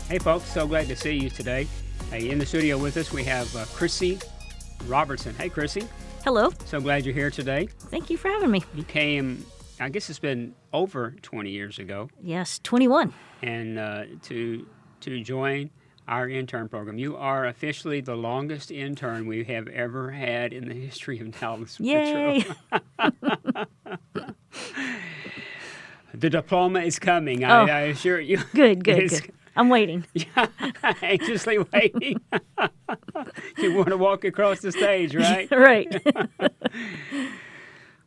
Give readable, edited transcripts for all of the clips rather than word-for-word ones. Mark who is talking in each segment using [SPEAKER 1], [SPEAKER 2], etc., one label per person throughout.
[SPEAKER 1] Hey folks, so glad to see you today. Hey, in the studio with us we have Chrissy Robertson. Hey Chrissy.
[SPEAKER 2] Hello.
[SPEAKER 1] So glad you're here today.
[SPEAKER 2] Thank you for having me.
[SPEAKER 1] You came, I guess it's been over 20 years ago,
[SPEAKER 2] Yes, 21.
[SPEAKER 1] and to join our intern program. You are officially the longest intern we have ever had in the history of Dallas
[SPEAKER 2] Yay.
[SPEAKER 1] Metro. The diploma is coming,
[SPEAKER 2] Oh.
[SPEAKER 1] I assure you.
[SPEAKER 2] Good.
[SPEAKER 1] It's-
[SPEAKER 2] I'm waiting.
[SPEAKER 1] Anxiously waiting. You want to walk across the stage, right?
[SPEAKER 2] Right.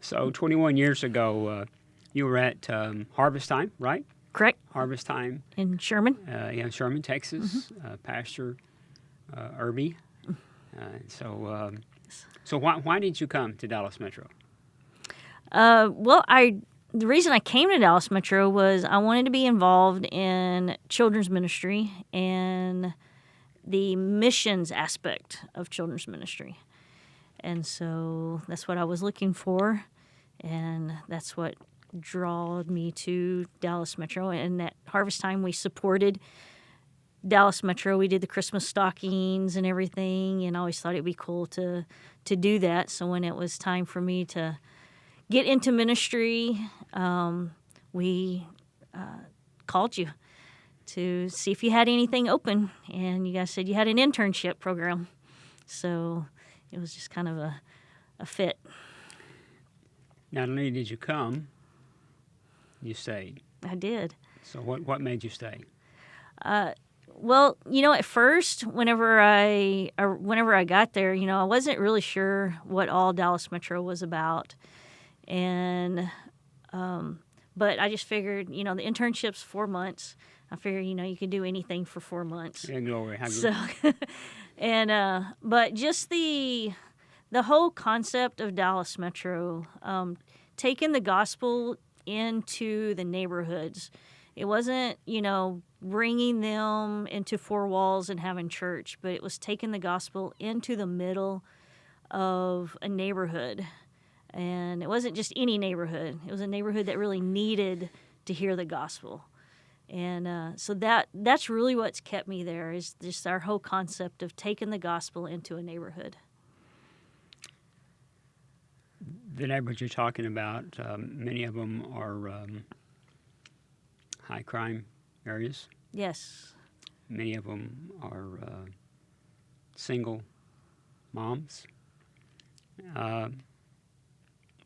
[SPEAKER 1] So 21 years ago, you were at Harvest Time, right?
[SPEAKER 2] Correct.
[SPEAKER 1] Harvest Time,
[SPEAKER 2] In Sherman.
[SPEAKER 1] in Sherman, Texas. Pastor Irby. So why did you come to Dallas Metro?
[SPEAKER 2] The reason I came to Dallas Metro was I wanted to be involved in children's ministry and the missions aspect of children's ministry. And so that's what I was looking for, and that's what drew me to Dallas Metro. And at Harvest Time, we supported Dallas Metro. We did the Christmas stockings and everything, and I always thought it'd be cool to do that. So when it was time for me to get into ministry, we called you to see if you had anything open, and you guys said you had an internship program. So it was just kind of a fit.
[SPEAKER 1] Not only did you come, you stayed.
[SPEAKER 2] I did.
[SPEAKER 1] So what made you stay?
[SPEAKER 2] Well, at first, whenever I got there, I wasn't really sure what all Dallas Metro was about, and but I just figured, the internship's 4 months. I figured, you could do anything for 4 months.
[SPEAKER 1] Yeah, glory.
[SPEAKER 2] So, and but just the whole concept of Dallas Metro, taking the gospel into the neighborhoods. It wasn't, bringing them into four walls and having church, but it was taking the gospel into the middle of a neighborhood. And it wasn't just any neighborhood. It was a neighborhood that really needed to hear the gospel. And so that's really what's kept me there, is just our whole concept of taking the gospel into a neighborhood.
[SPEAKER 1] The neighborhoods you're talking about, many of them are high crime areas.
[SPEAKER 2] Yes.
[SPEAKER 1] Many of them are single moms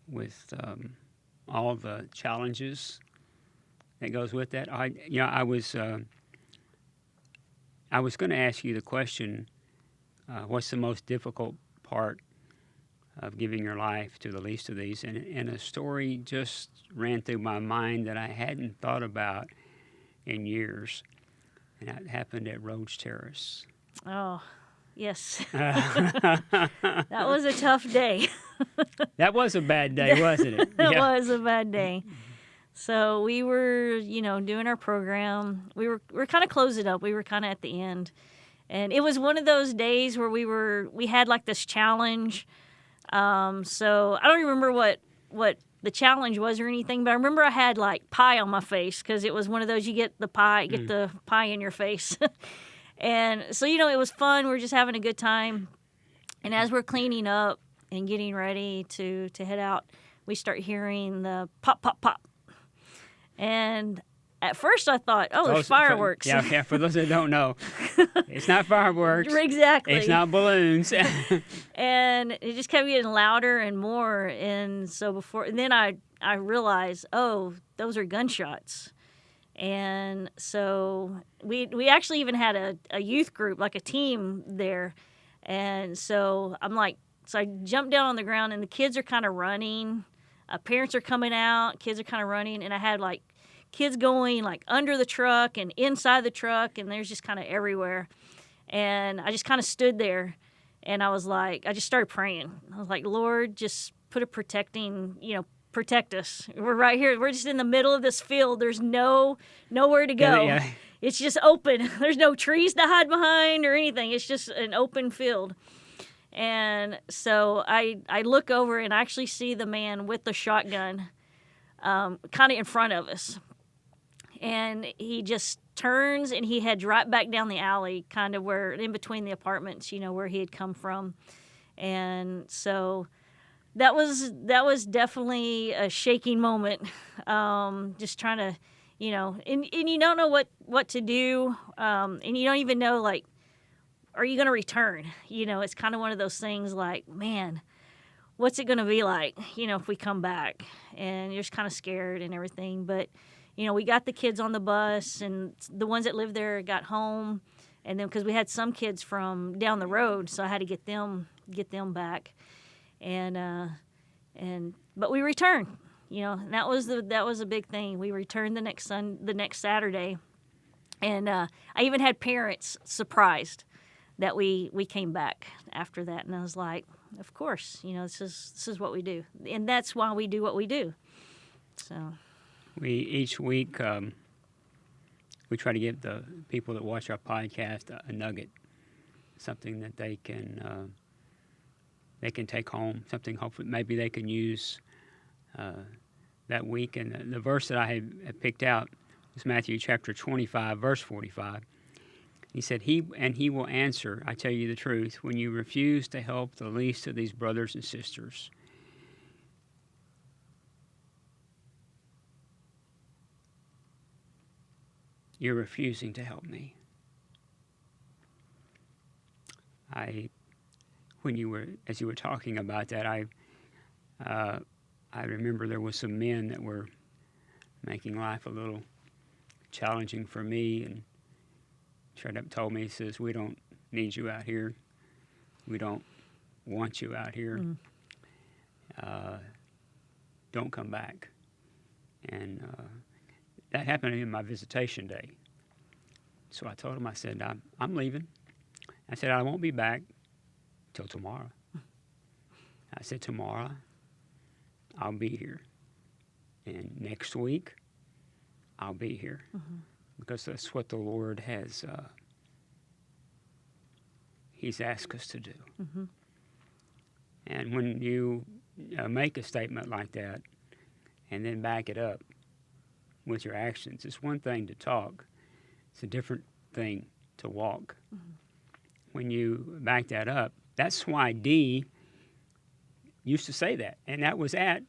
[SPEAKER 1] with all the challenges that goes with that. I was going to ask you the question, what's the most difficult part of giving your life to the least of these? And a story just ran through my mind that I hadn't thought about in years, and that happened at Rhodes Terrace.
[SPEAKER 2] Oh, yes. That was a tough day.
[SPEAKER 1] That was a bad day, wasn't it?
[SPEAKER 2] It was a bad day. So we were, doing our program. We were kind of closing up. We were kind of at the end. And it was one of those days where we had like this challenge. So I don't remember what the challenge was or anything, but I remember I had like pie on my face, because it was one of those, you get the pie in your face. And so, it was fun. We were just having a good time. And as we're cleaning up and getting ready to head out, we start hearing the pop, pop, pop. And at first I thought, there's fireworks.
[SPEAKER 1] Yeah, for those that don't know, it's not fireworks.
[SPEAKER 2] Exactly.
[SPEAKER 1] It's not balloons.
[SPEAKER 2] And it just kept getting louder and more. And so then I realized, those are gunshots. And so we actually even had a youth group, like a team there. And so so I jumped down on the ground, and the kids are kind of running. Parents are coming out, kids are kind of running. And I had like kids going like under the truck and inside the truck, and there's just kind of everywhere. And I just kind of stood there, and I just started praying. I was like, Lord, just put a protect us. We're right here. We're just in the middle of this field. There's nowhere to go.
[SPEAKER 1] Yeah.
[SPEAKER 2] It's just open. There's no trees to hide behind or anything. It's just an open field. And so I look over, and I actually see the man with the shotgun kind of in front of us. And he just turns, and he heads right back down the alley, kind of where in between the apartments, where he had come from. And so that was definitely a shaking moment. Just trying to, and you don't know what to do, and you don't even know, like, are you going to return? It's kind of one of those things like, man, what's it going to be like, if we come back? And you're just kind of scared and everything. But, we got the kids on the bus, and the ones that lived there got home. And then because we had some kids from down the road, so I had to get them back. But we returned. And that was a big thing. We returned the next Saturday, and I even had parents surprised that we came back after that. And I was like, of course, this is what we do, and that's why we do what we do. So
[SPEAKER 1] each week we try to give the people that watch our podcast a nugget, something that they can take home, something hopefully maybe they can use that week. And the verse that I have picked out is Matthew chapter 25, verse 45. He said, he will answer, I tell you the truth, when you refuse to help the least of these brothers and sisters, you're refusing to help me. As you were talking about that, I remember there was some men that were making life a little challenging for me, and straight up told me, he says, we don't need you out here. We don't want you out here. Don't come back. And that happened in my visitation day. So I told him, I said, I'm leaving. I said, I won't be back till tomorrow. I said, tomorrow I'll be here. And next week I'll be here. Because that's what the Lord has, He's asked us to do. And when you make a statement like that and then back it up with your actions, it's one thing to talk. It's a different thing to walk. When you back that up, that's why Dee used to say that. And that was at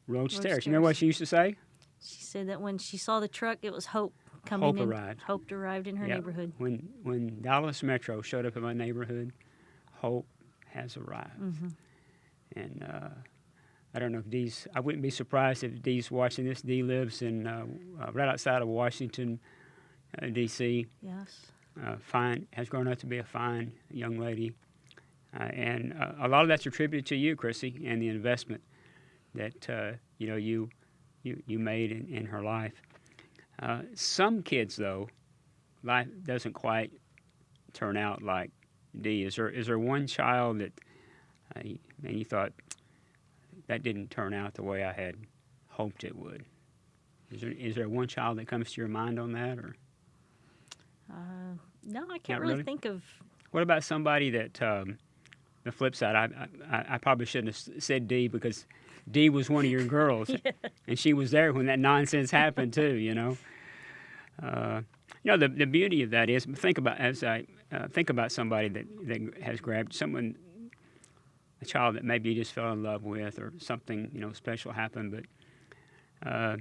[SPEAKER 1] Road Stairs. You remember what she used to say?
[SPEAKER 2] She said that when she saw the truck, it was hope coming in. Hope arrived in her neighborhood.
[SPEAKER 1] When Dallas Metro showed up in my neighborhood, hope has arrived. And I don't know if Dee's, I wouldn't be surprised if Dee's watching this. Dee lives in right outside of Washington, D.C.
[SPEAKER 2] Yes.
[SPEAKER 1] Has grown up to be a fine young lady. And a lot of that's attributed to you, Crissy, and the investment that you made in her life. Some kids, though, life doesn't quite turn out like Dee. Is there one child that you thought that didn't turn out the way I had hoped it would? Is there one child that comes to your mind on that, or?
[SPEAKER 2] No, I can't really think of.
[SPEAKER 1] What about somebody that? The flip side, I probably shouldn't have said Dee, because Dee was one of your girls, and she was there when that nonsense happened too. The beauty of that is, think about somebody that has grabbed a child that maybe you just fell in love with, or something special happened. But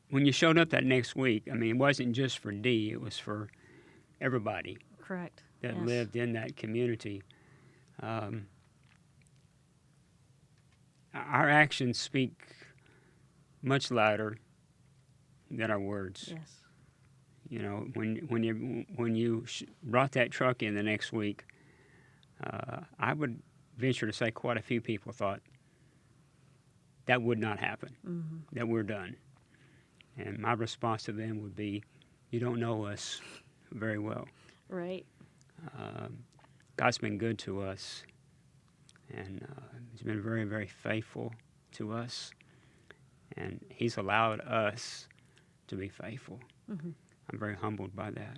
[SPEAKER 1] when you showed up that next week, I mean, it wasn't just for Dee; it was for everybody.
[SPEAKER 2] Correct.
[SPEAKER 1] That lived in that community. Our actions speak much louder than our words.
[SPEAKER 2] Yes.
[SPEAKER 1] When you brought that truck in the next week, I would venture to say quite a few people thought that would not happen, that we're done. And my response to them would be, you don't know us very well.
[SPEAKER 2] Right.
[SPEAKER 1] God's been good to us, and He's been very, very faithful to us, and He's allowed us to be faithful. I'm very humbled by that.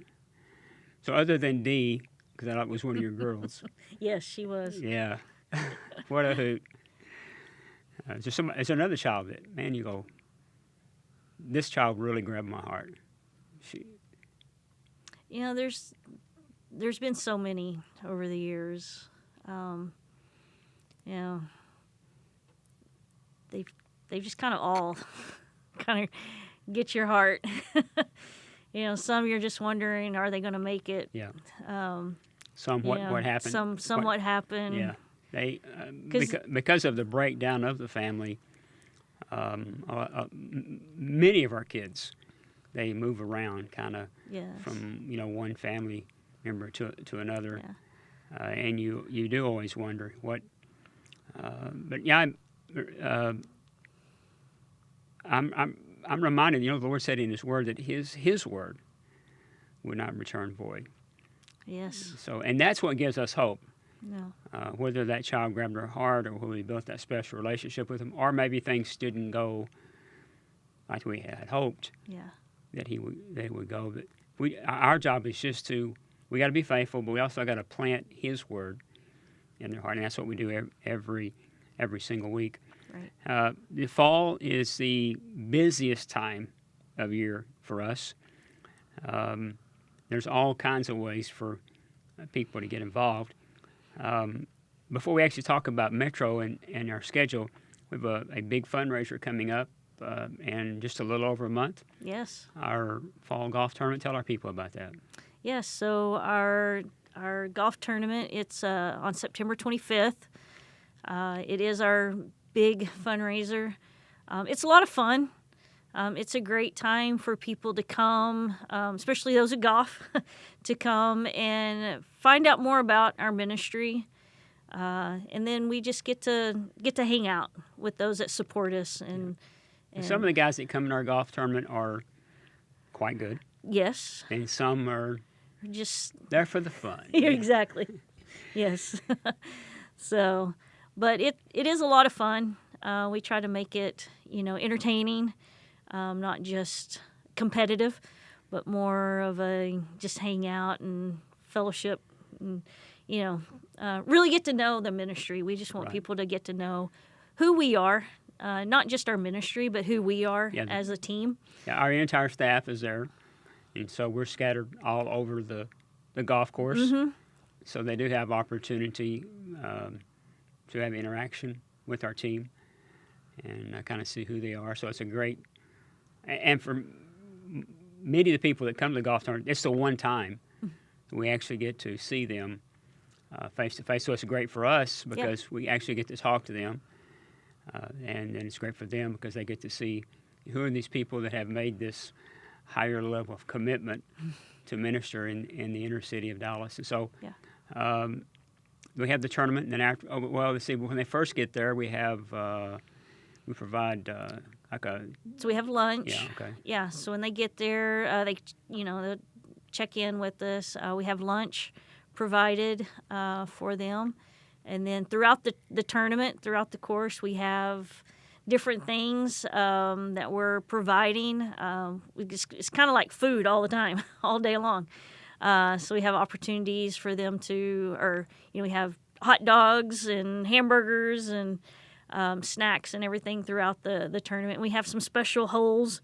[SPEAKER 1] So other than Dee, because that was one of your girls.
[SPEAKER 2] Yes, she was.
[SPEAKER 1] Yeah. What a hoot. There's another child that, man, you go, this child really grabbed my heart.
[SPEAKER 2] There's been so many over the years. You know, they've just kind of all kind of get your heart. Some you're just wondering, are they going to make it?
[SPEAKER 1] Yeah. What happened?
[SPEAKER 2] What happened?
[SPEAKER 1] Yeah. They because of the breakdown of the family, many of our kids, they move around kind of from one family member to another, and you do always wonder what. But yeah, I'm reminded. The Lord said in His Word that His word would not return void.
[SPEAKER 2] Yes.
[SPEAKER 1] So, and that's what gives us hope.
[SPEAKER 2] No.
[SPEAKER 1] Whether that child grabbed our heart, or whether we built that special relationship with him, or maybe things didn't go like we had hoped.
[SPEAKER 2] Yeah.
[SPEAKER 1] That he would go. But our job is just we got to be faithful, but we also got to plant His word in their heart, and that's what we do every single week.
[SPEAKER 2] Right.
[SPEAKER 1] The fall is the busiest time of year for us. There's all kinds of ways for people to get involved. Before we actually talk about Metro and our schedule, we have a big fundraiser coming up in just a little over a month.
[SPEAKER 2] Yes.
[SPEAKER 1] Our fall golf tournament. Tell our people about that.
[SPEAKER 2] Yes. So our golf tournament, it's on September 25th. It is our big fundraiser. It's a lot of fun. It's a great time for people to come, especially those who golf, to come and find out more about our ministry. And then we just get to hang out with those that support us. And
[SPEAKER 1] some of the guys that come in our golf tournament are quite good.
[SPEAKER 2] Yes.
[SPEAKER 1] And some are
[SPEAKER 2] just
[SPEAKER 1] there for the fun.
[SPEAKER 2] Exactly. Yes. So, but it is a lot of fun. We try to make it, entertaining, not just competitive, but more of a just hang out and fellowship and, really get to know the ministry. We just want people to get to know who we are, not just our ministry, but who we are as a team.
[SPEAKER 1] Yeah, our entire staff is there, and so we're scattered all over the golf course. Mm-hmm. So they do have opportunity to have interaction with our team and kind of see who they are. So it's a great, and for many of the people that come to the golf tournament, it's the one time we actually get to see them face to face. So it's great for us because we actually get to talk to them, and then it's great for them because they get to see who are these people that have made this higher level of commitment to minister in the inner city of Dallas. And so we have the tournament, and then after, let's see, when they first get there, we have we provide
[SPEAKER 2] So we have lunch.
[SPEAKER 1] Yeah, okay.
[SPEAKER 2] Yeah, so when they get there, they'll check in with us. We have lunch provided for them. And then throughout the tournament, throughout the course, we have different things that we're providing. It's kind of like food all the time, all day long. So we have opportunities for them we have hot dogs and hamburgers and snacks and everything throughout the tournament. We have some special holes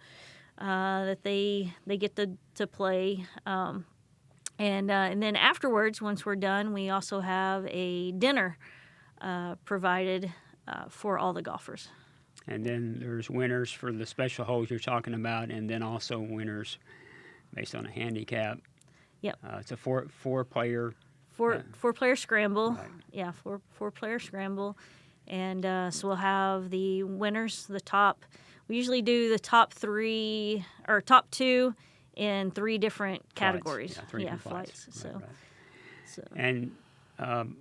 [SPEAKER 2] that they get to play. And then afterwards, once we're done, we also have a dinner provided for all the golfers.
[SPEAKER 1] And then there's winners for the special holes you're talking about, and then also winners based on a handicap.
[SPEAKER 2] Yep.
[SPEAKER 1] It's a four-player.
[SPEAKER 2] Four-player scramble.
[SPEAKER 1] Right.
[SPEAKER 2] Yeah, four-player scramble. And so we'll have the winners, the top. We usually do the top three or top two in three different categories.
[SPEAKER 1] Flights.
[SPEAKER 2] So,
[SPEAKER 1] right. So. And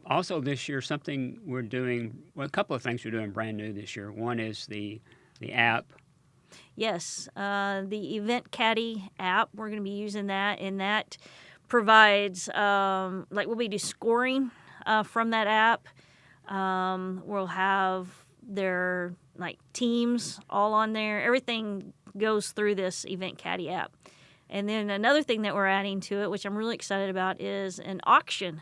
[SPEAKER 1] also this year, something we're doing. Well, a couple of things we're doing brand new this year. One is the app.
[SPEAKER 2] Yes, the Event Caddy app. We're going to be using that, and that provides we'll be scoring from that app. We'll have their teams all on there. Everything goes through this Event Caddy app. And then another thing that we're adding to it, which I'm really excited about, is an auction.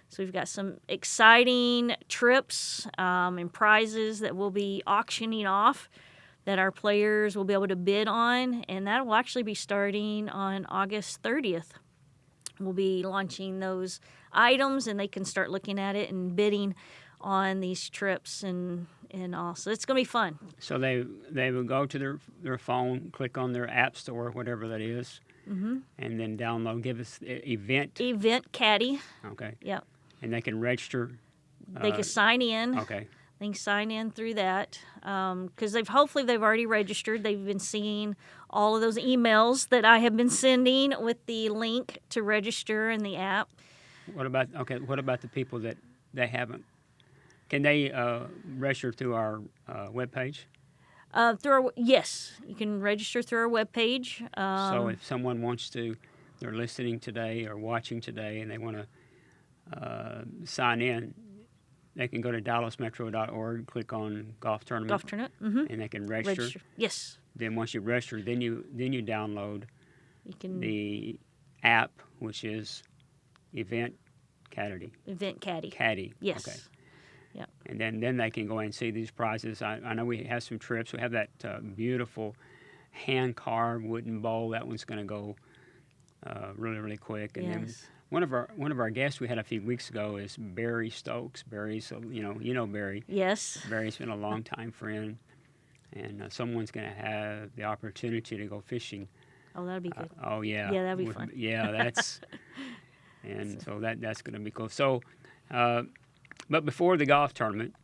[SPEAKER 2] So we've got some exciting trips and prizes that we'll be auctioning off that our players will be able to bid on, and that will actually be starting on August 30th. We'll be launching those items, and they can start looking at it and bidding on these trips and all. So it's going to be fun.
[SPEAKER 1] So they will go to their phone, click on their app store, whatever that is, and then download, give us Event
[SPEAKER 2] Caddy.
[SPEAKER 1] Okay.
[SPEAKER 2] Yep.
[SPEAKER 1] And they can register.
[SPEAKER 2] They can sign in.
[SPEAKER 1] Okay.
[SPEAKER 2] They can sign in through that because hopefully they've already registered. They've been seeing all of those emails that I have been sending with the link to register in the app.
[SPEAKER 1] What about the people that they haven't? Can they register through our webpage?
[SPEAKER 2] Yes, you can register through our webpage.
[SPEAKER 1] So if someone wants to, they're listening today or watching today, and they want to sign in, they can go to dallasmetro.org, click on golf tournament, and they can register.
[SPEAKER 2] Yes.
[SPEAKER 1] Then once you register, then you download the app, which is Event Caddy.
[SPEAKER 2] Event Caddy.
[SPEAKER 1] Caddy.
[SPEAKER 2] Yes.
[SPEAKER 1] Okay.
[SPEAKER 2] Yeah.
[SPEAKER 1] And then they can go and see these prizes. I know we have some trips. We have that beautiful hand-carved wooden bowl. That one's going to go really, really quick. And then one of our guests we had a few weeks ago is Barry Stokes. Barry's, you know Barry.
[SPEAKER 2] Yes.
[SPEAKER 1] Barry's been a long-time friend, and someone's going to have the opportunity to go fishing.
[SPEAKER 2] Oh, that'd be good.
[SPEAKER 1] Oh yeah.
[SPEAKER 2] Yeah, that'd be fun.
[SPEAKER 1] Yeah, that's and so that's going to be cool. So, but before the golf tournament,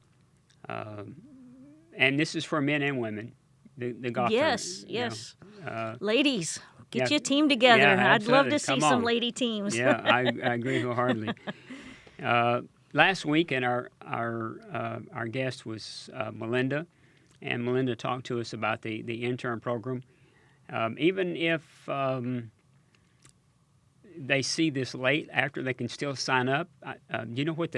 [SPEAKER 1] and this is for men and women, the golf tournament.
[SPEAKER 2] Yes. Ladies, get your team together.
[SPEAKER 1] Yeah,
[SPEAKER 2] I'd love to
[SPEAKER 1] absolutely.
[SPEAKER 2] see some lady teams.
[SPEAKER 1] Yeah, I agree wholeheartedly. Last week, and our guest was Melinda, and Melinda talked to us about the intern program. Even if they see this late after, they can still sign up. Do you know what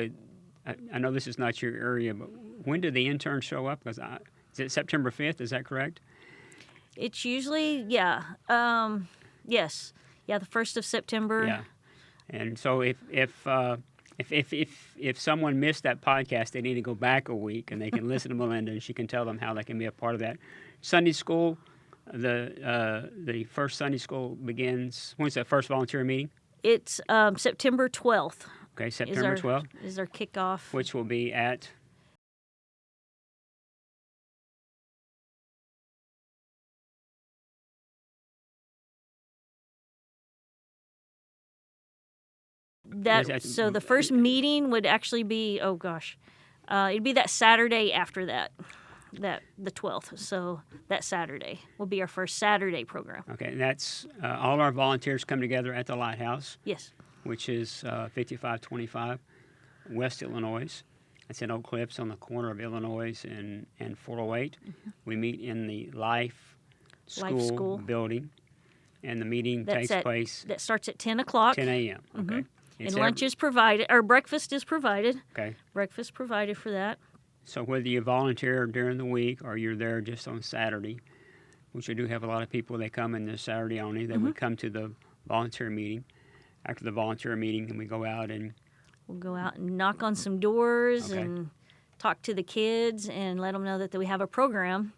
[SPEAKER 1] I know this is not your area, but when do the interns show up? Because is it September 5th? Is that correct?
[SPEAKER 2] It's usually, yes. Yeah, the 1st of September.
[SPEAKER 1] Yeah. And so if someone missed that podcast, they need to go back a week, and they can listen to Melinda, and she can tell them how they can be a part of that. Sunday school, the first Sunday school begins. When's that first volunteer meeting?
[SPEAKER 2] It's September 12th.
[SPEAKER 1] Okay, September 12th.
[SPEAKER 2] Is our kickoff.
[SPEAKER 1] Which will be at?
[SPEAKER 2] So the first meeting would actually be, it'd be that Saturday after that, the 12th. So that Saturday will be our first Saturday program.
[SPEAKER 1] Okay, and that's all our volunteers come together at the Lighthouse.
[SPEAKER 2] Yes.
[SPEAKER 1] Which is 5525 West Illinois. It's in Oak Cliffs on the corner of Illinois and 408. Mm-hmm. We meet in the Life School building, and the meeting takes place.
[SPEAKER 2] That starts at 10 o'clock.
[SPEAKER 1] 10 a.m. Okay.
[SPEAKER 2] Mm-hmm. And lunch is provided, or breakfast is provided.
[SPEAKER 1] Okay.
[SPEAKER 2] Breakfast provided for that.
[SPEAKER 1] So whether you volunteer during the week or you're there just on Saturday, which we do have a lot of people, they come in this Saturday only, they would come to the volunteer meeting. After the volunteer meeting, and we go out and...
[SPEAKER 2] We'll go out and knock on some doors and talk to the kids and let them know that we have a program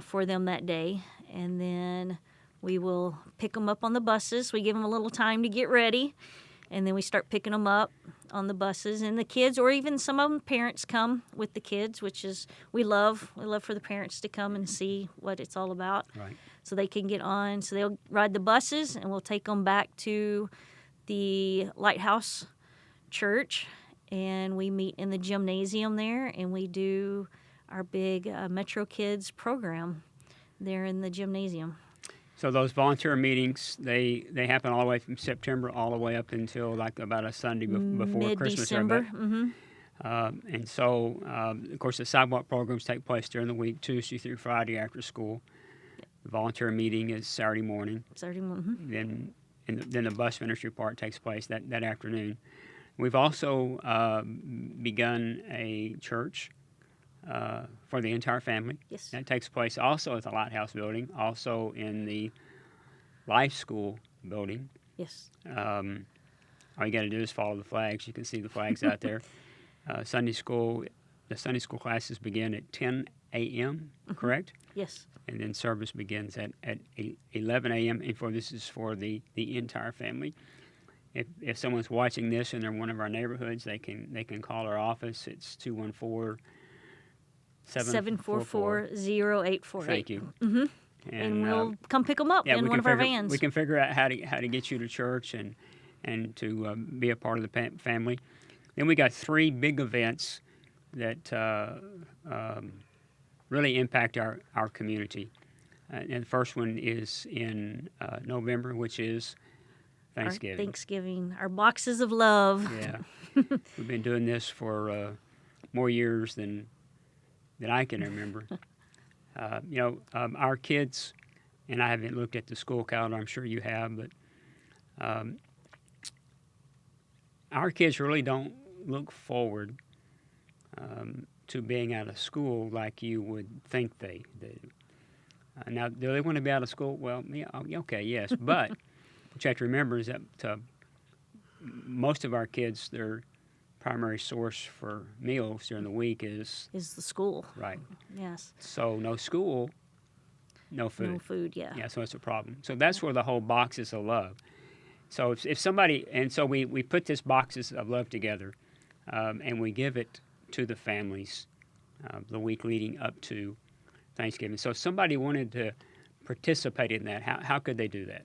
[SPEAKER 2] for them that day. And then we will pick them up on the buses. We give them a little time to get ready. And then we start picking them up on the buses. And the kids, or even some of them, parents come with the kids, which is, we love for the parents to come and see what it's all about.
[SPEAKER 1] Right.
[SPEAKER 2] So they can get on. So they'll ride the buses, and we'll take them back to the Lighthouse Church. And we meet in the gymnasium there, and we do our big Metro Kids program there in the gymnasium.
[SPEAKER 1] So those volunteer meetings, they happen all the way from September all the way up until like about a Sunday before Christmas.
[SPEAKER 2] Mid-December.
[SPEAKER 1] And so, of course, the sidewalk programs take place during the week, Tuesday through Friday after school. The volunteer meeting is Saturday morning. Then the bus ministry part takes place that afternoon. We've also begun a church for the entire family.
[SPEAKER 2] Yes.
[SPEAKER 1] That takes place also at the Lighthouse building, also in the Life School building.
[SPEAKER 2] Yes.
[SPEAKER 1] All you got to do is follow the flags. You can see the flags out there. The Sunday school classes begin at 10 a.m., correct?
[SPEAKER 2] Yes.
[SPEAKER 1] And then service begins at 11 a.m. And this is for the entire family. If someone's watching this and they're in one of our neighborhoods, they can call our office. It's 214-744-0848.
[SPEAKER 2] Thank
[SPEAKER 1] you.
[SPEAKER 2] Mm-hmm. And we'll come pick them up in one of our vans.
[SPEAKER 1] We can figure out how to get you to church and to be a part of the family. Then we got 3 big events that really impact our community. And the first one is in November, which is Thanksgiving.
[SPEAKER 2] Our boxes of love.
[SPEAKER 1] Yeah. We've been doing this for more years than I can remember. Our kids, and I haven't looked at the school calendar, I'm sure you have, but our kids really don't look forward to being out of school like you would think they do. Now, do they want to be out of school? Well, yeah, okay, yes. But what you have to remember is that most of our kids, their primary source for meals during the week is
[SPEAKER 2] the school.
[SPEAKER 1] Right.
[SPEAKER 2] Yes.
[SPEAKER 1] So no school, no food.
[SPEAKER 2] No food, yeah.
[SPEAKER 1] Yeah, so it's a problem. So that's where the whole boxes of love. So if somebody, and so we put this boxes of love together, and we give it to the families the week leading up to Thanksgiving. So if somebody wanted to participate in that, how could they do that?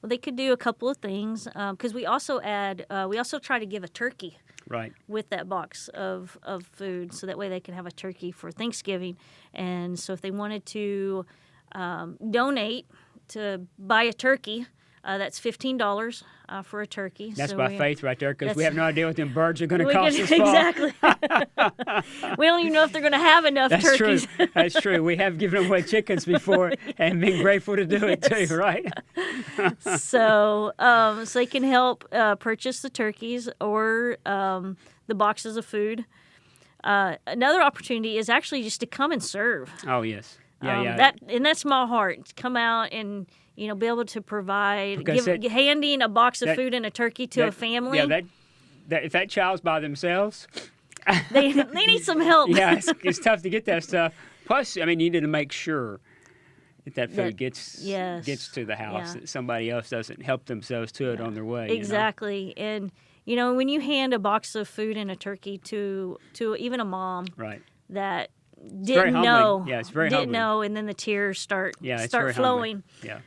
[SPEAKER 2] Well, they could do a couple of things because we also try to give a turkey
[SPEAKER 1] right
[SPEAKER 2] with that box of food, so that way they can have a turkey for Thanksgiving. And so if they wanted to donate to buy a turkey, that's $15 for a turkey.
[SPEAKER 1] That's by faith right there, because we have no idea what them birds are going to cost us.
[SPEAKER 2] Exactly. We don't even know if they're going to have enough turkeys.
[SPEAKER 1] True. That's true. We have given away chickens before and been grateful to do it too, right?
[SPEAKER 2] So they can help purchase the turkeys or the boxes of food. Another opportunity is actually just to come and serve.
[SPEAKER 1] Oh, yes. Yeah.
[SPEAKER 2] That's my heart. Come out and be able to provide, handing a box of food and a turkey to a family.
[SPEAKER 1] Yeah, if that child's by themselves,
[SPEAKER 2] they need some help.
[SPEAKER 1] Yeah, it's tough to get that stuff. Plus, you need to make sure that food gets to the house, that somebody else doesn't help themselves to it on their way.
[SPEAKER 2] Exactly. And, when you hand a box of food and a turkey to even a mom that didn't know.
[SPEAKER 1] Yeah, it's very humbling.
[SPEAKER 2] Didn't know, and then the tears start
[SPEAKER 1] Humbling.
[SPEAKER 2] flowing.
[SPEAKER 1] Yeah.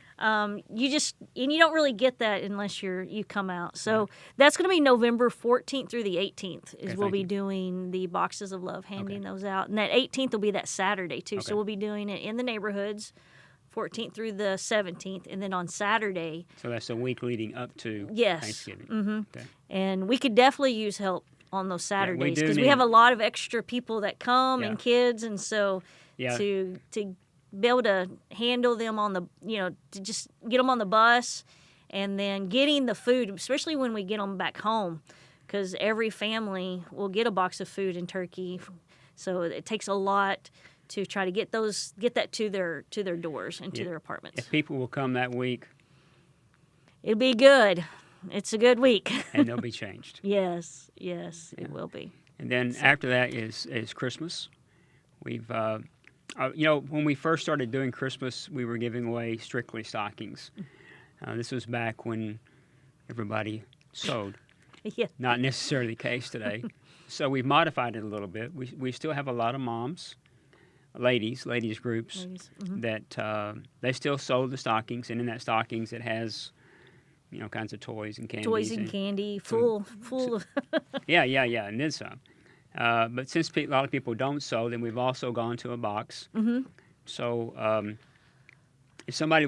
[SPEAKER 2] You don't really get that unless you come out. So that's going to be November 14th through the 18th we'll be doing the boxes of love, handing those out. And that 18th will be that Saturday too. Okay. So we'll be doing it in the neighborhoods, 14th through the 17th, and then on Saturday.
[SPEAKER 1] So that's the week leading up to Thanksgiving.
[SPEAKER 2] Mm-hmm.
[SPEAKER 1] Okay.
[SPEAKER 2] And we could definitely use help on those Saturdays because we have a lot of extra people that come and kids, and so to be able to handle them on the to just get them on the bus, and then getting the food, especially when we get them back home, because every family will get a box of food and turkey, so it takes a lot to try to get that to their doors and to their apartments.
[SPEAKER 1] If people will come that week,
[SPEAKER 2] it'll be good. It's a good week.
[SPEAKER 1] And they'll be changed.
[SPEAKER 2] Yes, it will be.
[SPEAKER 1] And then after that is Christmas. We've, when we first started doing Christmas, we were giving away strictly stockings. This was back when everybody sewed.
[SPEAKER 2] Yeah.
[SPEAKER 1] Not necessarily the case today. So we've modified it a little bit. We still have a lot of moms, ladies groups, that they still sew the stockings, and in that stockings it has kinds of toys and candies.
[SPEAKER 2] Toys and candy, full of...
[SPEAKER 1] Yeah, and then some. But since a lot of people don't sew, then we've also gone to a box.
[SPEAKER 2] Mm-hmm.
[SPEAKER 1] So if somebody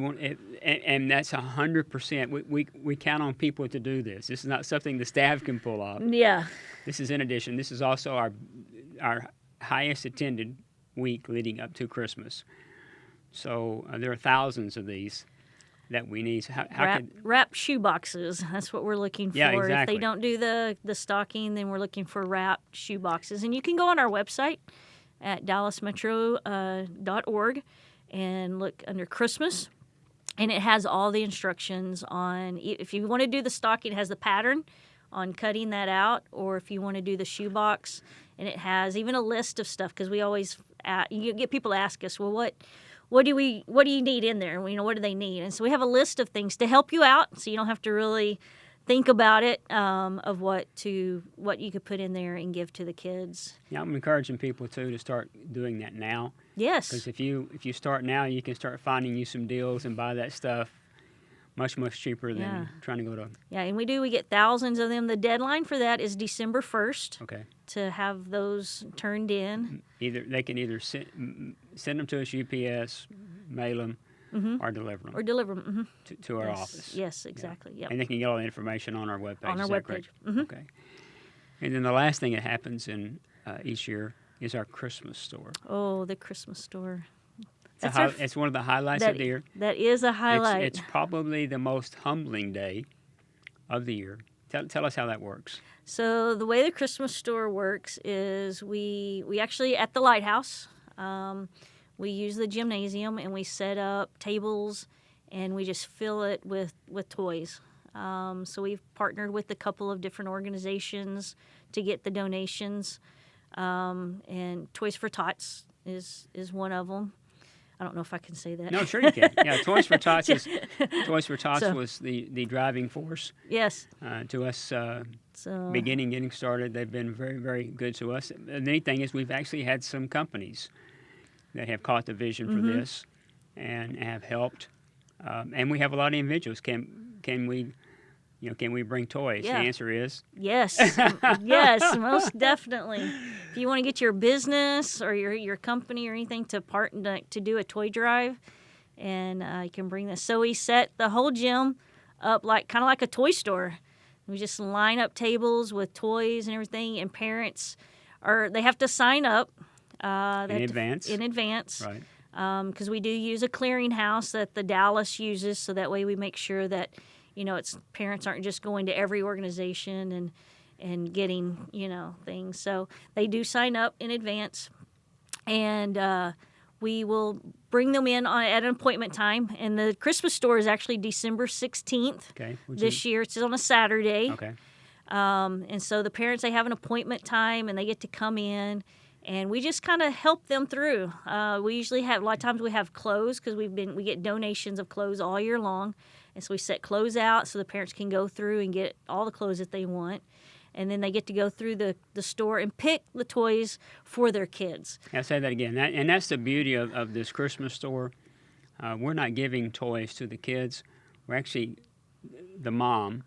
[SPEAKER 1] and that's 100%, we count on people to do this. This is not something the staff can pull off.
[SPEAKER 2] Yeah.
[SPEAKER 1] This is in addition. This is also our highest attended week leading up to Christmas. So there are thousands of these that we need. So
[SPEAKER 2] wrap shoe boxes. That's what we're looking for.
[SPEAKER 1] Yeah, exactly.
[SPEAKER 2] If they don't do the stocking, then we're looking for wrapped shoe boxes. And you can go on our website at dallasmetro.org and look under Christmas. And it has all the instructions on, if you want to do the stocking, it has the pattern on cutting that out, or if you want to do the shoe box. And it has even a list of stuff, because we always you get people to ask us, well, what do you need in there? What do they need? And so we have a list of things to help you out, so you don't have to really think about it, of what you could put in there and give to the kids.
[SPEAKER 1] Yeah, I'm encouraging people too to start doing that now.
[SPEAKER 2] Yes.
[SPEAKER 1] Because if you start now, you can start finding you some deals and buy that stuff much cheaper than trying to go to.
[SPEAKER 2] Yeah, and we get thousands of them. The deadline for that is December 1st.
[SPEAKER 1] Okay.
[SPEAKER 2] To have those turned in.
[SPEAKER 1] They can send them to us UPS, mail them, or deliver them.
[SPEAKER 2] Or deliver them.
[SPEAKER 1] To our office.
[SPEAKER 2] Yes, exactly.
[SPEAKER 1] Yeah.
[SPEAKER 2] Yep.
[SPEAKER 1] And they can get all the information on our webpage.
[SPEAKER 2] On our webpage.
[SPEAKER 1] Okay. And then the last thing that happens each year is our Christmas store.
[SPEAKER 2] Oh, the Christmas store.
[SPEAKER 1] It's one of the highlights of the year.
[SPEAKER 2] That is a highlight.
[SPEAKER 1] It's probably the most humbling day of the year. Tell us how that works.
[SPEAKER 2] So the way the Christmas store works is we actually, at the lighthouse, we use the gymnasium and we set up tables and we just fill it with toys. So we've partnered with a couple of different organizations to get the donations, and Toys for Tots is one of them. I don't know if I can say that.
[SPEAKER 1] No, sure you can. Yeah, Toys for Tots was the driving force.
[SPEAKER 2] Yes.
[SPEAKER 1] To us getting started. They've been very, very good to us. The neat thing is we've actually had some companies that have caught the vision for this and have helped. And we have a lot of individuals. Can we bring toys?
[SPEAKER 2] Yeah.
[SPEAKER 1] The answer is
[SPEAKER 2] yes. Yes, most definitely. If you want to get your business or your company or anything to do a toy drive, and you can bring this. So we set the whole gym up kind of like a toy store. We just line up tables with toys and everything, and parents they have to sign up
[SPEAKER 1] in advance.
[SPEAKER 2] Right. Because we do use a clearinghouse that the Dallas uses, so that way we make sure that parents aren't just going to every organization and getting things. So they do sign up in advance, and we will bring them in at an appointment time. And the Christmas store is actually December 16th.
[SPEAKER 1] Okay.
[SPEAKER 2] This year. It's on a Saturday.
[SPEAKER 1] Okay.
[SPEAKER 2] And so the parents, they have an appointment time and they get to come in, and we just kind of help them through. We usually have, a lot of times we have clothes, because we get donations of clothes all year long. And so we set clothes out so the parents can go through and get all the clothes that they want. And then they get to go through the store and pick the toys for their kids.
[SPEAKER 1] I'll say that again. And that's the beauty of this Christmas store. We're not giving toys to the kids. We're actually the mom.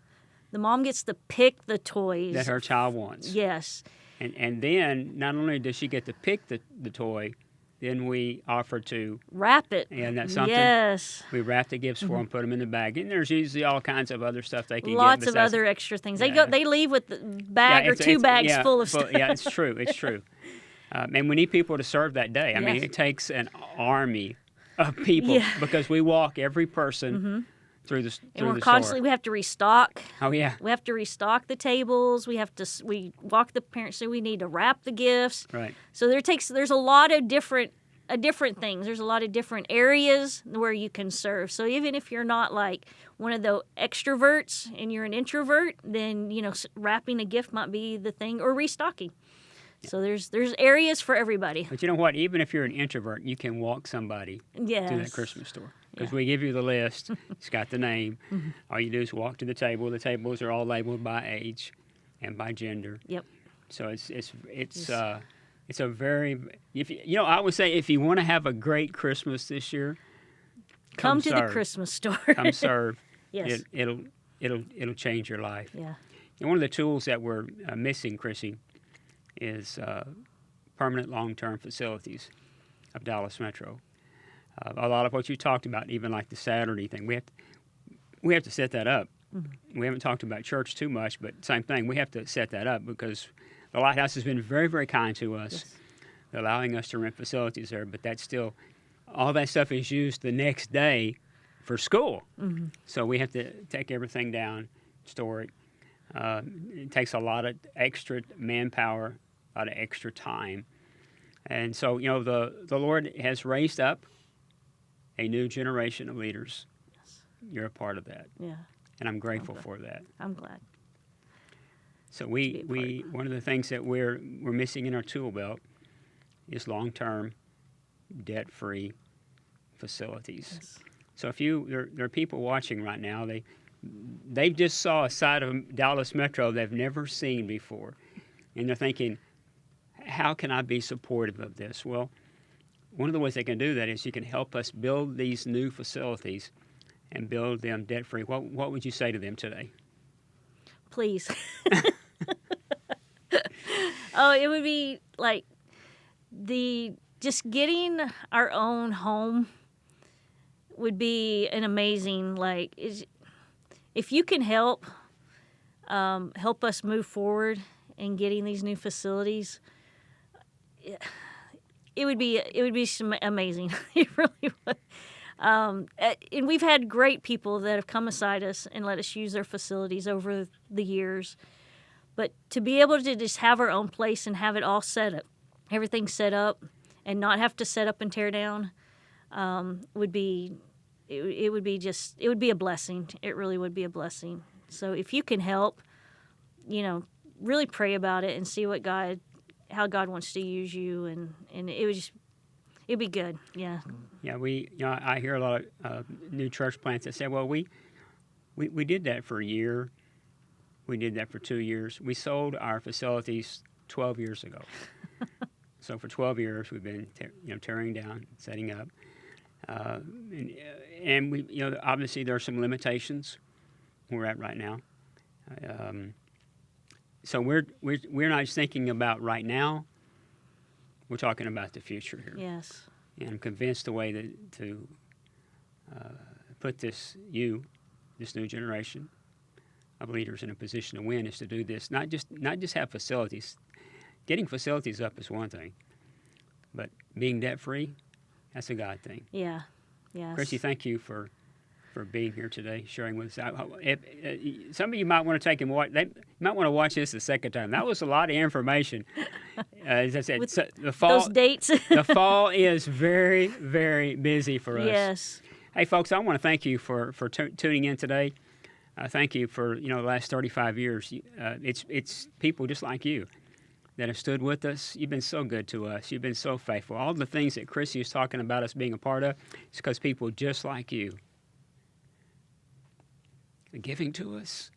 [SPEAKER 2] The mom gets to pick the toys
[SPEAKER 1] that her child wants.
[SPEAKER 2] Yes.
[SPEAKER 1] And then not only does she get to pick the toy, then we offer to
[SPEAKER 2] wrap it.
[SPEAKER 1] And that's something.
[SPEAKER 2] Yes.
[SPEAKER 1] We wrap the gifts for them, put them in the bag, and there's usually all kinds of other stuff they can get.
[SPEAKER 2] Lots of other extra things.
[SPEAKER 1] Yeah.
[SPEAKER 2] They leave with the bag or two bags full of stuff.
[SPEAKER 1] Yeah, it's true. It's true. And we need people to serve that day. I mean, it takes an army of people because we walk every person through the store.
[SPEAKER 2] And we're constantly, we have to restock.
[SPEAKER 1] Oh, yeah.
[SPEAKER 2] We have to restock the tables. We walk the parents through. We need to wrap the gifts.
[SPEAKER 1] Right.
[SPEAKER 2] So there's a lot of different things. There's a lot of different areas where you can serve. So even if you're not like one of the extroverts and you're an introvert, then wrapping a gift might be the thing, or restocking. Yeah. So there's areas for everybody.
[SPEAKER 1] But you know what? Even if you're an introvert, you can walk somebody to that Christmas store. Because we give you the list. It's got the name. All you do is walk to the table. The tables are all labeled by age and by gender.
[SPEAKER 2] Yep.
[SPEAKER 1] So it's a very, I would say if you want to have a great Christmas this year,
[SPEAKER 2] come to the Christmas store.
[SPEAKER 1] Come serve.
[SPEAKER 2] Yes.
[SPEAKER 1] It'll change your life.
[SPEAKER 2] Yeah.
[SPEAKER 1] And one of the tools that we're missing, Crissy, is permanent long-term facilities of Dallas Metro. A lot of what you talked about, even like the Saturday thing, we have to set that up. We haven't talked about church too much, but same thing. We have to set that up because the Lighthouse has been very, very kind to us, allowing us to rent facilities there. But that's still, all that stuff is used the next day for school. So we have to take everything down, store it. It takes a lot of extra manpower, a lot of extra time. And so, the Lord has raised up a new generation of leaders.
[SPEAKER 2] Yes.
[SPEAKER 1] You're a part of that.
[SPEAKER 2] Yeah.
[SPEAKER 1] And I'm grateful for that.
[SPEAKER 2] I'm glad.
[SPEAKER 1] So we one of the things that we're missing in our tool belt is long-term debt-free facilities.
[SPEAKER 2] Yes.
[SPEAKER 1] So if there are people watching right now, they just saw a side of Dallas Metro they've never seen before, and they're thinking, how can I be supportive of this? Well, one of the ways they can do that is you can help us build these new facilities and build them debt-free. What would you say to them today?
[SPEAKER 2] Please. Oh, it would be like just getting our own home would be an amazing, if you can help us move forward in getting these new facilities, it would be amazing. It really would. And we've had great people that have come beside us and let us use their facilities over the years. But to be able to just have our own place and have it all set up, everything set up, and not have to set up and tear down, would be a blessing. It really would be a blessing. So if you can help, really pray about it and see how God wants to use you, and it'd be good. Yeah.
[SPEAKER 1] Yeah, I hear a lot of new church plants that say, well, we did that for a year. We did that for 2 years. We sold our facilities 12 years ago. So for 12 years, we've been tearing down, setting up. And we, obviously there are some limitations where we're at right now. So we're not just thinking about right now. We're talking about the future here.
[SPEAKER 2] Yes.
[SPEAKER 1] And I'm convinced the way to put this new generation of leaders in a position to win is to do this. Not just have facilities. Getting facilities up is one thing, but being debt free, that's a God thing.
[SPEAKER 2] Yeah. Yes.
[SPEAKER 1] Crissy, thank you for being here today, sharing with us. Some of you might want to take and watch. They might want to watch this the second time. That was a lot of information. As I said, the fall.
[SPEAKER 2] Those dates.
[SPEAKER 1] The fall is very, very busy for us.
[SPEAKER 2] Yes.
[SPEAKER 1] Hey, folks, I want to thank you for tuning in today. Thank you for the last 35 years. It's people just like you that have stood with us. You've been so good to us. You've been so faithful. All the things that Crissy is talking about us being a part of, it's because people just like you are giving to us,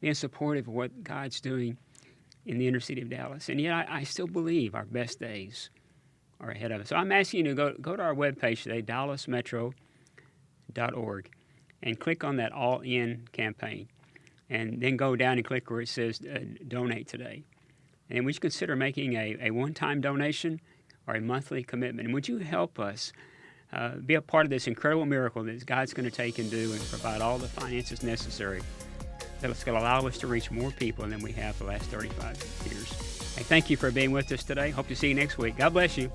[SPEAKER 1] being supportive of what God's doing in the inner city of Dallas. And yet I still believe our best days are ahead of us. So I'm asking you to go to our webpage today, dallasmetro.org, and click on that All-In campaign. And then go down and click where it says Donate Today. And would you consider making a one-time donation or a monthly commitment? And would you help us be a part of this incredible miracle that God's going to take and do and provide all the finances necessary that's going to allow us to reach more people than we have the last 35 years. Hey, thank you for being with us today. Hope to see you next week. God bless you.